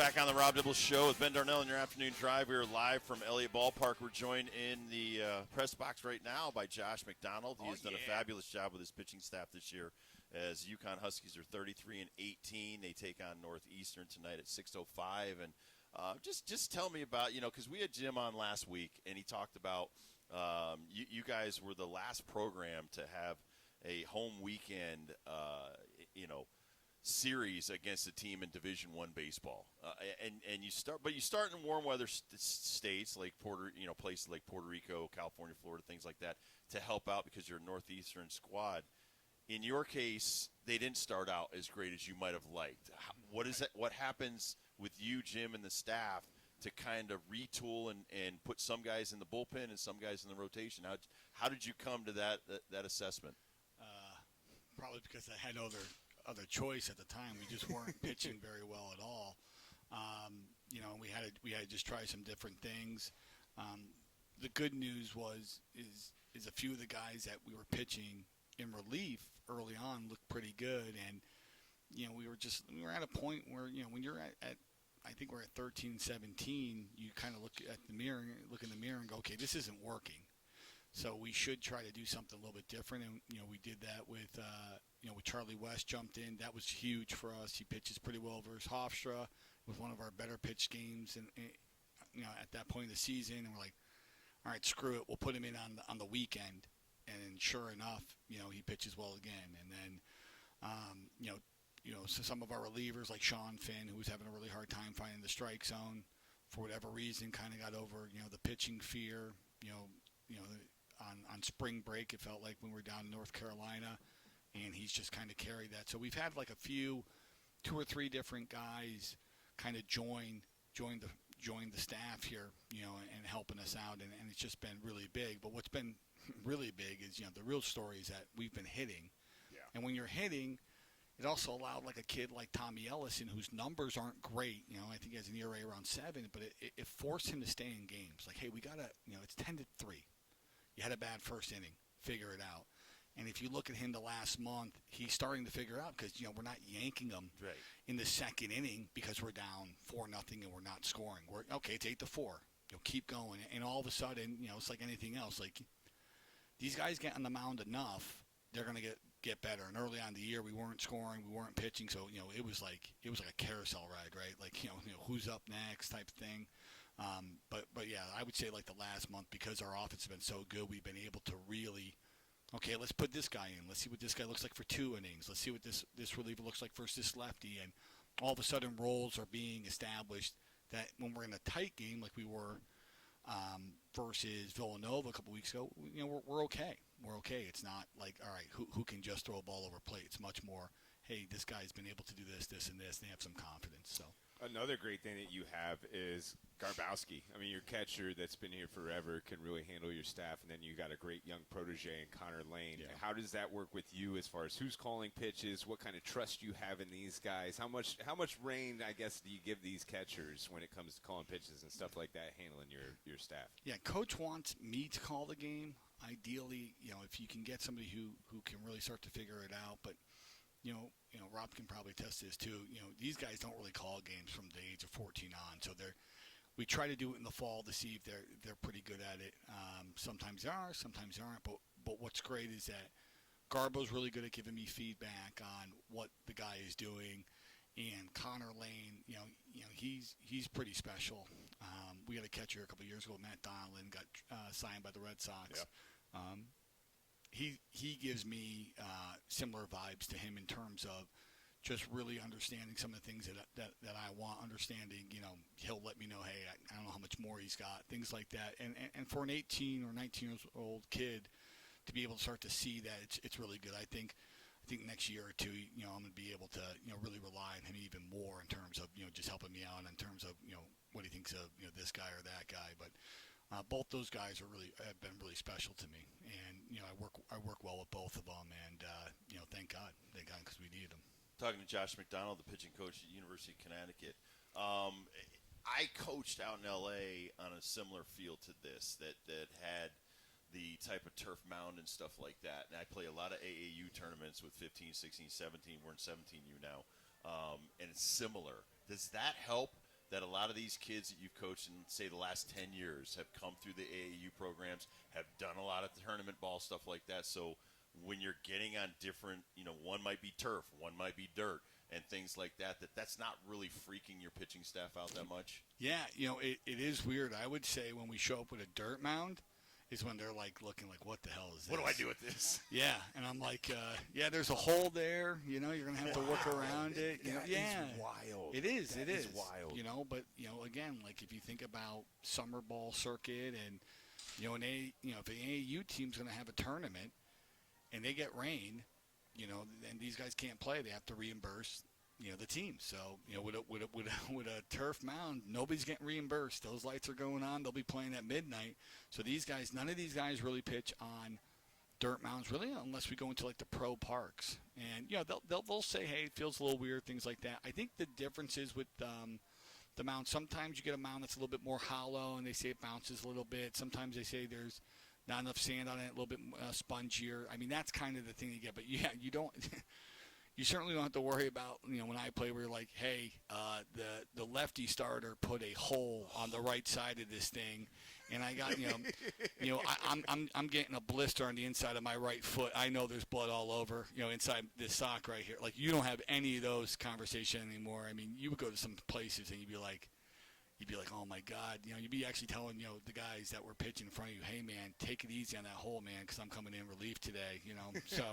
Back on the Rob Dibble Show with Ben Darnell in your afternoon drive. We are live from Elliott Ballpark. We're joined in the press box right now by Josh Macdonald. He has done a fabulous job with his pitching staff this year as UConn Huskies are 33-18. They take on Northeastern tonight at 6:05. And just tell me about, because we had Jim on last week, and he talked about you guys were the last program to have a home weekend, series against a team in Division I baseball, and you start in warm weather states like places like Puerto Rico, California, Florida, things like that to help out because you're a Northeastern squad. In your case, they didn't start out as great as you might have liked. What happens with you, Jim, and the staff to kind of retool and put some guys in the bullpen and some guys in the rotation? How did you come to that assessment? Probably because I had other choice at the time. We just weren't pitching very well at all. We had to just try some different things. The good news is a few of the guys that we were pitching in relief early on looked pretty good, and we were at a point where when you're at I think we're at 13-17, you kind of look in the mirror and go, okay, this isn't working. So we should try to do something a little bit different, and we did that with with Charlie West jumped in. That was huge for us. He pitches pretty well versus Hofstra. It was one of our better pitch games, and at that point of the season, and we're like, all right, screw it, we'll put him in on the weekend, and sure enough, he pitches well again. And then, so some of our relievers like Sean Finn, who was having a really hard time finding the strike zone, for whatever reason, kind of got over the pitching fear. On spring break, it felt like when we were down in North Carolina, and he's just kind of carried that. So we've had like two or three different guys kind of join the staff here, and helping us out, and it's just been really big. But what's been really big is the real story is that we've been hitting, and when you're hitting, it also allowed like a kid like Tommy Ellison, whose numbers aren't great. I think he has an ERA around 7, but it forced him to stay in games. Like, hey, we gotta, it's 10-3. You had a bad first inning. Figure it out. And if you look at him the last month, he's starting to figure out because, we're not yanking him in the second inning because we're down 4-0 and we're not scoring. It's 8-4. Keep going. And all of a sudden, it's like anything else. Like, these guys get on the mound enough, they're going to get better. And early on in the year, we weren't scoring, we weren't pitching. So, it was like a carousel ride, right? Like, who's up next type of thing. But yeah, I would say like the last month, because our offense has been so good, we've been able to really, okay, let's put this guy in. Let's see what this guy looks like for 2 innings. Let's see what this reliever looks like versus this lefty. And all of a sudden, roles are being established that when we're in a tight game like we were versus Villanova a couple weeks ago, we're okay. We're okay. It's not like, all right, who can just throw a ball over plate. It's much more, hey, this guy's been able to do this, this, and this, and they have some confidence. So another great thing that you have is Garbowski. I mean, your catcher that's been here forever can really handle your staff, and then you got a great young protege in Connor Lane. Yeah. How does that work with you as far as who's calling pitches, what kind of trust you have in these guys? How much rein, I guess, do you give these catchers when it comes to calling pitches and stuff like that, handling your staff? Yeah, Coach wants me to call the game. Ideally, if you can get somebody who can really start to figure it out, but Rob can probably test this too. These guys don't really call games from the age of 14 on, so we try to do it in the fall to see if they're pretty good at it. Sometimes they are, sometimes they aren't. But what's great is that Garbo's really good at giving me feedback on what the guy is doing, and Connor Lane, he's pretty special. We had a catcher a couple of years ago, Macdonald, got signed by the Red Sox. Yeah. He gives me similar vibes to him in terms of just really understanding some of the things that I want, understanding, he'll let me know, hey, I don't know how much more he's got, things like that. And for an 18 or 19-year-old kid to be able to start to see that, it's really good. I think next year or two, I'm going to be able to, really rely on him even more in terms of, just helping me out in terms of, what he thinks of, this guy or that guy. But both those guys have been really special to me, and I work well with both of them, and thank God, because we needed them. Talking to Josh Macdonald, the pitching coach at University of Connecticut. I coached out in L.A. on a similar field to this that had the type of turf mound and stuff like that. And I play a lot of AAU tournaments with 15, 16, 17. We're in 17U now, and it's similar. Does that help that a lot of these kids that you've coached in, say, the last 10 years have come through the AAU programs, have done a lot of tournament ball stuff like that. So when you're getting on different, one might be turf, one might be dirt, and things like that, that's not really freaking your pitching staff out that much? Yeah, it is weird. I would say when we show up with a dirt mound is when they're looking like, what the hell is this? What do I do with this? Yeah, and I'm like, there's a hole there. You're going to have to work around it. That is wild. It is. That is wild. But again, like if you think about summer ball circuit and if an AAU team's going to have a tournament and they get rain, and these guys can't play, they have to reimburse the team. So with a turf mound, nobody's getting reimbursed. Those lights are going on. They'll be playing at midnight. So none of these guys really pitch on dirt mounds, really, unless we go into like the pro parks. And they'll say, hey, it feels a little weird, things like that. I think the difference is with the mound. Sometimes you get a mound that's a little bit more hollow, and they say it bounces a little bit. Sometimes they say there's not enough sand on it, a little bit spongier. I mean, that's kind of the thing you get. But yeah, you don't. You certainly don't have to worry about, when I play, where you're like, hey, the lefty starter put a hole on the right side of this thing, and I got, I'm getting a blister on the inside of my right foot. I know there's blood all over, inside this sock right here. Like, you don't have any of those conversations anymore. I mean, you would go to some places and you'd be like, oh my God, you'd be actually telling, the guys that were pitching in front of you, hey man, take it easy on that hole, man, because I'm coming in relief today, So,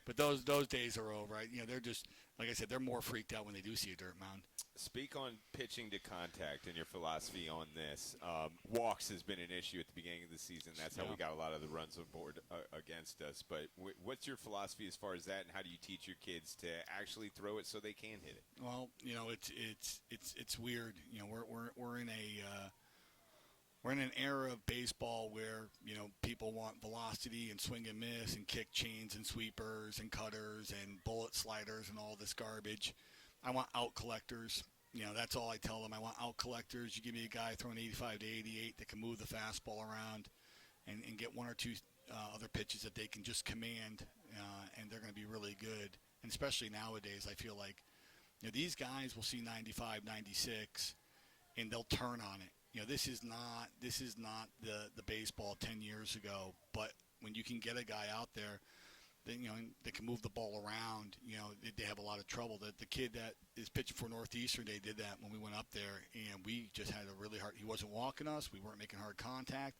but those days are over, right? They're just, like I said, they're more freaked out when they do see a dirt mound. Speak on pitching to contact and your philosophy on this. Walks has been an issue at the beginning of the season. That's how we got a lot of the runs on board against us. But what's your philosophy as far as that, and how do you teach your kids to actually throw it so they can hit it? Well, it's weird. We're in an era of baseball where people want velocity and swing and miss and kick chains and sweepers and cutters and bullet sliders and all this garbage. I want out collectors. That's all I tell them. I want out collectors. You give me a guy throwing 85 to 88 that can move the fastball around and get one or two other pitches that they can just command, and they're going to be really good. And especially nowadays, I feel like these guys will see 95, 96, and they'll turn on it. This is not the baseball 10 years ago. But when you can get a guy out there, they can move the ball around. They have a lot of trouble. The kid that is pitching for Northeastern, they did that when we went up there, and we just had a really hard. He wasn't walking us. We weren't making hard contact.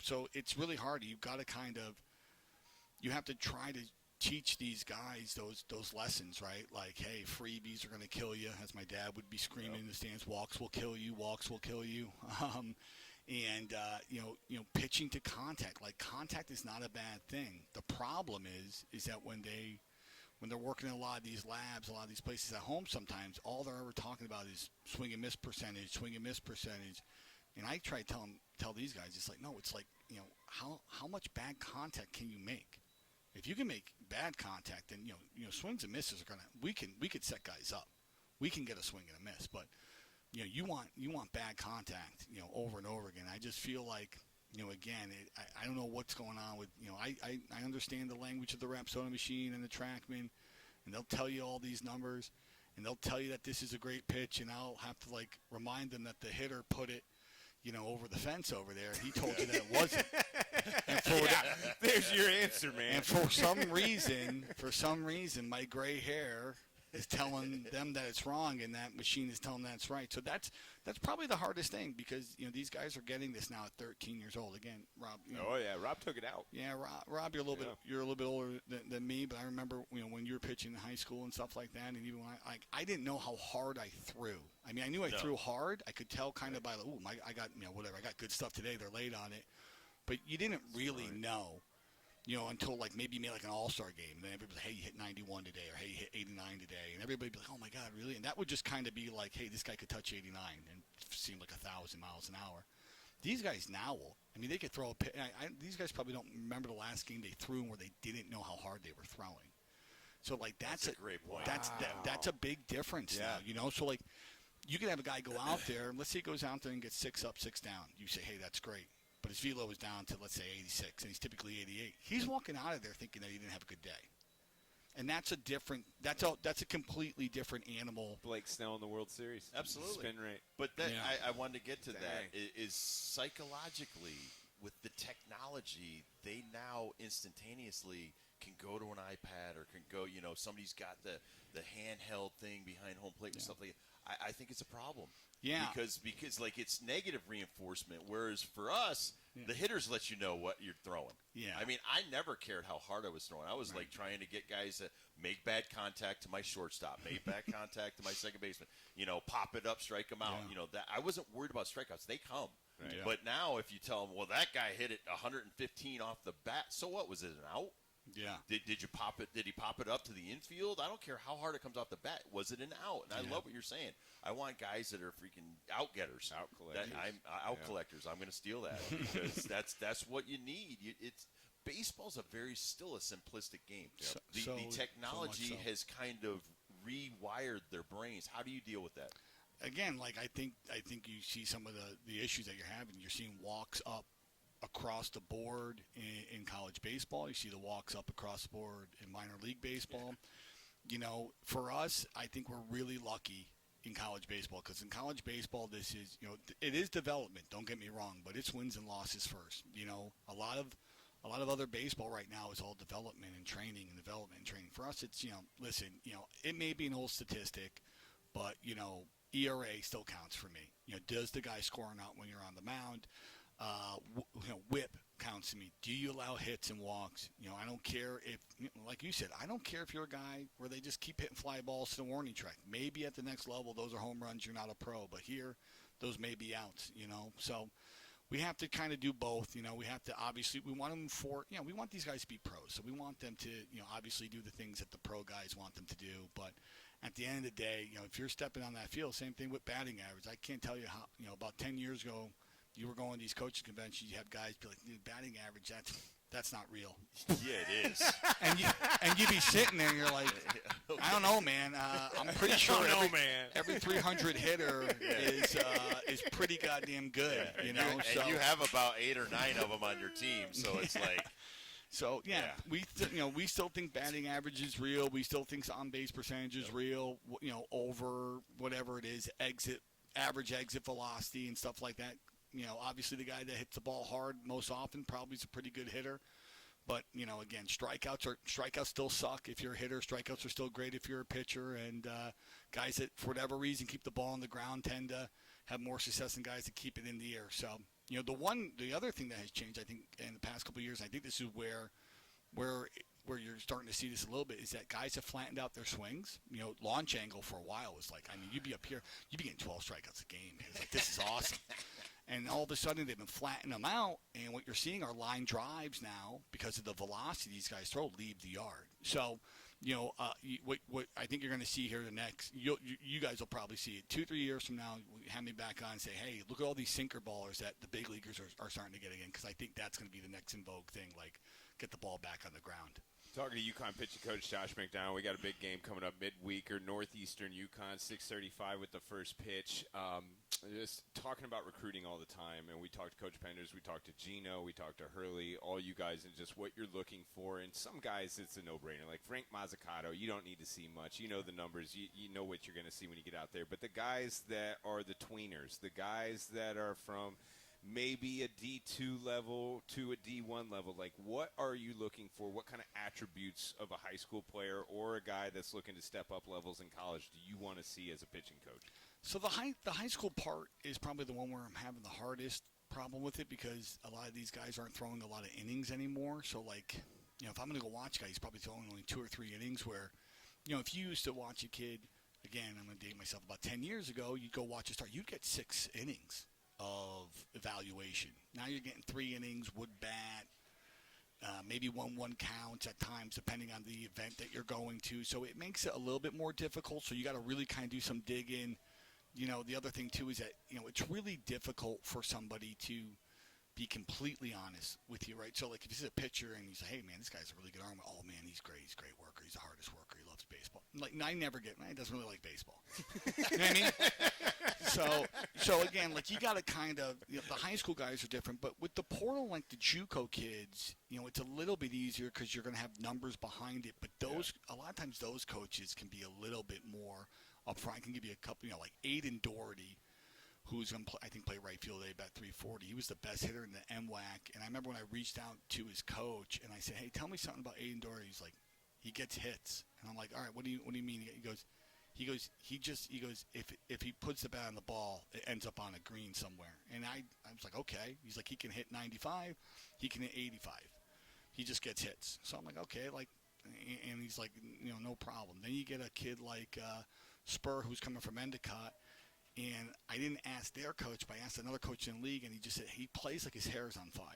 So it's really hard. You've got to you have to try to teach these guys those lessons, right? Like, hey, freebies are going to kill you, as my dad would be screaming in the stands. Walks will kill you. Walks will kill you. And pitching to contact. Like, contact is not a bad thing. The problem is that when they're working in a lot of these labs, a lot of these places at home, sometimes all they're ever talking about is swing and miss percentage. And I try to tell these guys, it's like, no, it's like, how much bad contact can you make? If you can make bad contact, then swings and misses are we could set guys up. We can get a swing and a miss, but you want bad contact, over and over again. I just feel like, again, I don't know what's going on with, I understand the language of the Rapsodo machine and the TrackMan, and they'll tell you all these numbers, and they'll tell you that this is a great pitch, and I'll have to remind them that the hitter put it, over the fence over there. He told you that it wasn't. And there's your answer, man. And for some reason, my gray hair is telling them that it's wrong, and that machine is telling them that's right. So that's probably the hardest thing, because these guys are getting this now at 13 years old. Again, Rob. Oh yeah, Rob took it out. Yeah, Rob, you're a little bit older than me, but I remember when you were pitching in high school and stuff like that, and even when I didn't know how hard I threw. I mean, I knew I threw hard. I could tell kind of by I got whatever. I got good stuff today. They're late on it, but you didn't really know. Until maybe you made an all-star game. And then everybody was like, hey, you hit 91 today, or hey, you hit 89 today. And everybody would be like, oh, my God, really? And that would just kind of be like, hey, this guy could touch 89 and it seemed like 1,000 miles an hour. These guys now they could throw a pitch. These guys probably don't remember the last game they threw where they didn't know how hard they were throwing. So, that's a great point. That's a big difference now, So, you can have a guy go out there, and let's say he goes out there and gets 6 up, 6 down. You say, hey, that's great. But his velo is down to, let's say, 86, and he's typically 88. He's walking out of there thinking that he didn't have a good day. And that's a completely different animal. Blake Snell in the World Series. Absolutely. Spin rate. But that, Yeah. I wanted to get to Dang. that, is psychologically, with the technology, they now instantaneously can go to an iPad or can go, somebody's got the handheld thing behind home plate and stuff like that. I think it's a problem. Yeah. Because like it's negative reinforcement, whereas for us, the hitters let you know what you're throwing. Yeah. I mean, I never cared how hard I was throwing. I was like trying to get guys to make bad contact to my shortstop, make bad contact to my second baseman. Pop it up, strike them out. Yeah. That I wasn't worried about strikeouts. They come. Right. Yeah. But now, if you tell them, well, that guy hit it 115 off the bat, so what? Was it an out? Yeah. Did you pop it? Did he pop it up to the infield? I don't care how hard it comes off the bat. Was it an out? And I love what you're saying. I want guys that are freaking out getters, Out collectors. I'm out collectors. I'm going to steal that because that's what you need. Baseball's still a simplistic game. So The technology so. has kind of rewired their brains. How do you deal with that? Again, like I think you see some of the issues that you're having. You're seeing walks up across the board in college baseball. You see the walks up across the board in minor league baseball. For us, I think we're really lucky in college baseball because in college baseball, this is, it is development. Don't get me wrong, but it's wins and losses first. A lot of other baseball right now is all development and training and development and training. For us, it's, listen, it may be an old statistic, but, ERA still counts for me. Does the guy scoring out when you're on the mound? Whip counts to me. Do you allow hits and walks? I don't care if, like you said, I don't care if you're a guy where they just keep hitting fly balls to the warning track. Maybe at the next level, those are home runs. You're not a pro, but here, those may be outs. So we have to kind of do both. We have to obviously we want them we want these guys to be pros. So we want them to obviously do the things that the pro guys want them to do, but. At the end of the day, if you're stepping on that field, same thing with batting average. I can't tell you how, about 10 years ago, you were going to these coaching conventions, you have guys be like, dude, batting average, that's not real. Yeah, it is. and you'd be sitting there and you're like, I don't know, man. I'm pretty sure every 300 hitter is pretty goddamn good, And you have about 8 or 9 of them on your team, so it's like. So we still think batting average is real. We still think on base percentage is real. Over whatever it is, average exit velocity and stuff like that. Obviously the guy that hits the ball hard most often probably is a pretty good hitter. But again, strikeouts still suck if you're a hitter. Strikeouts are still great if you're a pitcher. And guys that for whatever reason keep the ball on the ground tend to have more success than guys that keep it in the air. So. The other thing that has changed, I think, in the past couple of years, I think this is where you're starting to see this a little bit, is that guys have flattened out their swings. Launch angle for a while was like, you'd be up here, you'd be getting 12 strikeouts a game. It's like, this is awesome. And all of a sudden, they've been flattening them out, and what you're seeing are line drives now, because of the velocity these guys throw, leave the yard. So, what I think you're going to see here you guys will probably see it 2-3 years from now. Have me back on and say, hey, look at all these sinker ballers that the big leaguers are starting to get again, because I think that's going to be the next in vogue thing, like get the ball back on the ground. Talking to UConn pitching coach Josh Macdonald, we got a big game coming up midweek, or Northeastern UConn, 6:35 with the first pitch. Just talking about recruiting all the time, and we talked to Coach Penders, we talked to Gino, we talked to Hurley, all you guys, and just what you're looking for. And some guys, it's a no-brainer. Like Frank Mazzucato, you don't need to see much. You know the numbers. You know what you're going to see when you get out there. But the guys that are the tweeners, the guys that are from maybe a D2 level to a D1 level, like what are you looking for? What kind of attributes of a high school player or a guy that's looking to step up levels in college do you want to see as a pitching coach? So the high school part is probably the one where I'm having the hardest problem with it, because a lot of these guys aren't throwing a lot of innings anymore. So like, if I'm going to go watch a guy, he's probably throwing only 2 or 3 innings, where, if you used to watch a kid, again, I'm going to date myself, about 10 years ago, you'd go watch a start, you'd get 6 innings of evaluation. Now you're getting 3 innings, wood bat, maybe 1-1 counts at times, depending on the event that you're going to. So it makes it a little bit more difficult. So you got to really kind of do some digging. The other thing too is that it's really difficult for somebody to be completely honest with you, right? So like if you see a pitcher and you say, "Hey man, this guy's a really good arm." "Oh man, he's great. He's a great worker. He's the hardest worker. He loves baseball." Like, I never get. He doesn't really like baseball. You know what I mean? So again, like you got to kind of, the high school guys are different, but with the portal, like the JUCO kids, it's a little bit easier because you're going to have numbers behind it. But a lot of times those coaches can be a little bit more upfront. I can give you a couple, like Aiden Doherty, who's going to, I think, play right field today, about 340. He was the best hitter in the MWAC. And I remember when I reached out to his coach and I said, hey, tell me something about Aiden Doherty. He's like, he gets hits. And I'm like, all right, what do you mean? He goes, if he puts the bat on the ball, it ends up on a green somewhere. And I was like, okay. He's like, he can hit 95, he can hit 85. He just gets hits. So I'm like, okay, like, and he's like, no problem. Then you get a kid like Spur, who's coming from Endicott. And I didn't ask their coach, but I asked another coach in the league, and he just said he plays like his hair is on fire.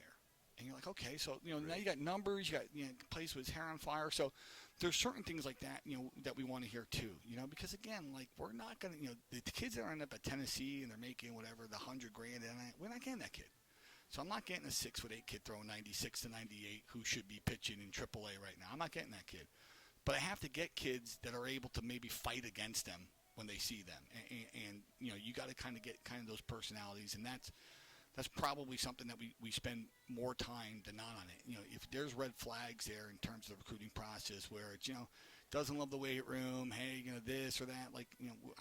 And you're like, okay, so now you got numbers, you got plays with his hair on fire. So there's certain things like that, that we want to hear too, because again, like we're not gonna, the kids that end up at Tennessee and they're making whatever the $100,000, and we're not getting that kid. So I'm not getting a 6'8" kid throwing 96 to 98 who should be pitching in AAA right now. I'm not getting that kid, but I have to get kids that are able to maybe fight against them when they see them, and you got to kind of get those personalities, and that's probably something that we spend more time than not on it. If there's red flags there in terms of the recruiting process where it's doesn't love the weight room, hey, this or that, like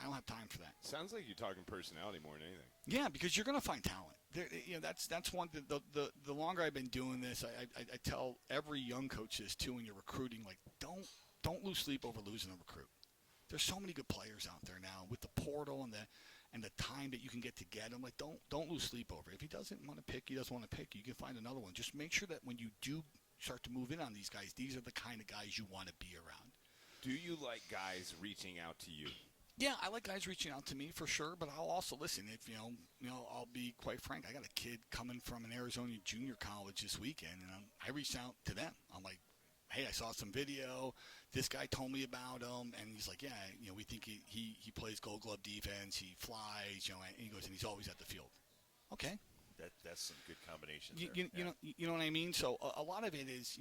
I don't have time for that. Sounds like you're talking personality more than anything. Yeah, because you're gonna find talent. There, that's one. The longer I've been doing this, I tell every young coach this too when you're recruiting, like don't lose sleep over losing a recruit. There's so many good players out there now with the portal and the time that you can get to get them. Like, don't lose sleep over it. If he doesn't want to pick, he doesn't want to pick. You can find another one. Just make sure that when you do start to move in on these guys, these are the kind of guys you want to be around. Do you like guys reaching out to you? Yeah, I like guys reaching out to me for sure, but I'll also listen. If I'll be quite frank. I got a kid coming from an Arizona junior college this weekend, and I reached out to them. I'm like, hey, I saw some video. This guy told me about him, and he's like, yeah, we think he plays Gold Glove defense. He flies, and he goes, and he's always at the field. Okay. That's some good combinations. You know what I mean. So a lot of it is,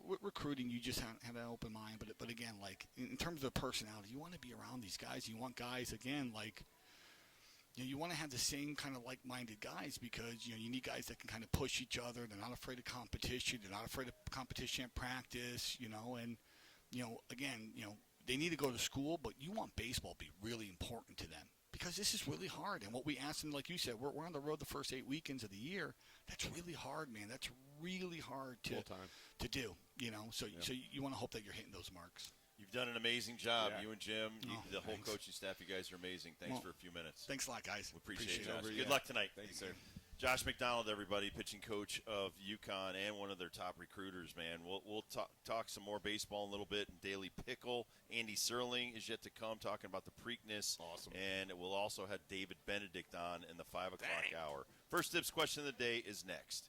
with recruiting, you just have an open mind. But again, like in terms of personality, you want to be around these guys. You want guys again, like. You want to have the same kind of like-minded guys because, you need guys that can kind of push each other. They're not afraid of competition. They're not afraid of competition at practice, and, again, they need to go to school, but you want baseball to be really important to them because this is really hard. And what we asked them, like you said, we're on the road the first 8 weekends of the year. That's really hard, man. That's really hard to do, So you want to hope that you're hitting those marks. You've done an amazing job. Yeah. You and Jim, the whole Thanks. coaching staff, you guys are amazing. Thanks for a few minutes. Thanks a lot, guys. We appreciate it, Josh. it. Good luck tonight. Thanks, sir. Josh Macdonald, everybody, pitching coach of UConn and one of their top recruiters, man. We'll talk some more baseball in a little bit. Daily Pickle, Andy Serling is yet to come, talking about the Preakness. Awesome. And we'll also have David Benedict on in the 5 o'clock hour. First Tips question of the day is next.